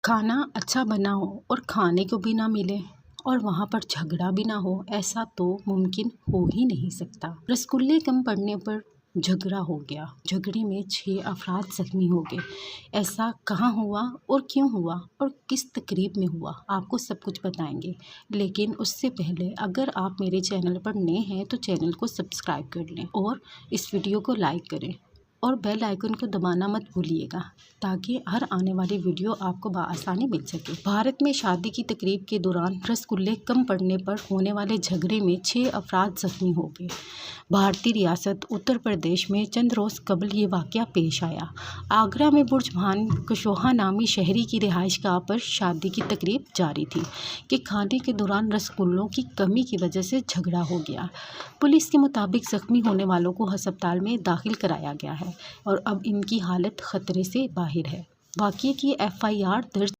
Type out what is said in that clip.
کھانا اچھا بنا ہو اور کھانے کو بھی نہ ملے اور وہاں پر جھگڑا بھی نہ ہو، ایسا تو ممکن ہو ہی نہیں سکتا۔ رسگلے کم پڑنے پر جھگڑا ہو گیا۔ جھگڑے میں 6 افراد زخمی ہو گئے۔ ایسا کہاں ہوا اور کیوں ہوا اور کس تقریب میں ہوا، آپ کو سب کچھ بتائیں گے۔ لیکن اس سے پہلے اگر آپ میرے چینل پر نئے ہیں تو چینل کو سبسکرائب کر لیں اور اس ویڈیو کو لائک کریں اور بیل آئیکن کو دبانا مت بھولیے گا تاکہ ہر آنے والی ویڈیو آپ کو بآسانی مل سکے۔ بھارت میں شادی کی تقریب کے دوران رسگلے کم پڑنے پر ہونے والے جھگڑے میں 6 افراد زخمی ہو گئے۔ بھارتی ریاست اتر پردیش میں چند روز قبل یہ واقعہ پیش آیا۔ آگرہ میں برج بھان کشواہا نامی شہری کی رہائش گاہ پر شادی کی تقریب جاری تھی کہ کھانے کے دوران رسگلوں کی کمی کی وجہ سے جھگڑا ہو گیا۔ پولیس کے مطابق زخمی ہونے والوں کو ہسپتال میں داخل کرایا گیا ہے اور اب ان کی حالت خطرے سے باہر ہے۔ واقعے کی FIR درج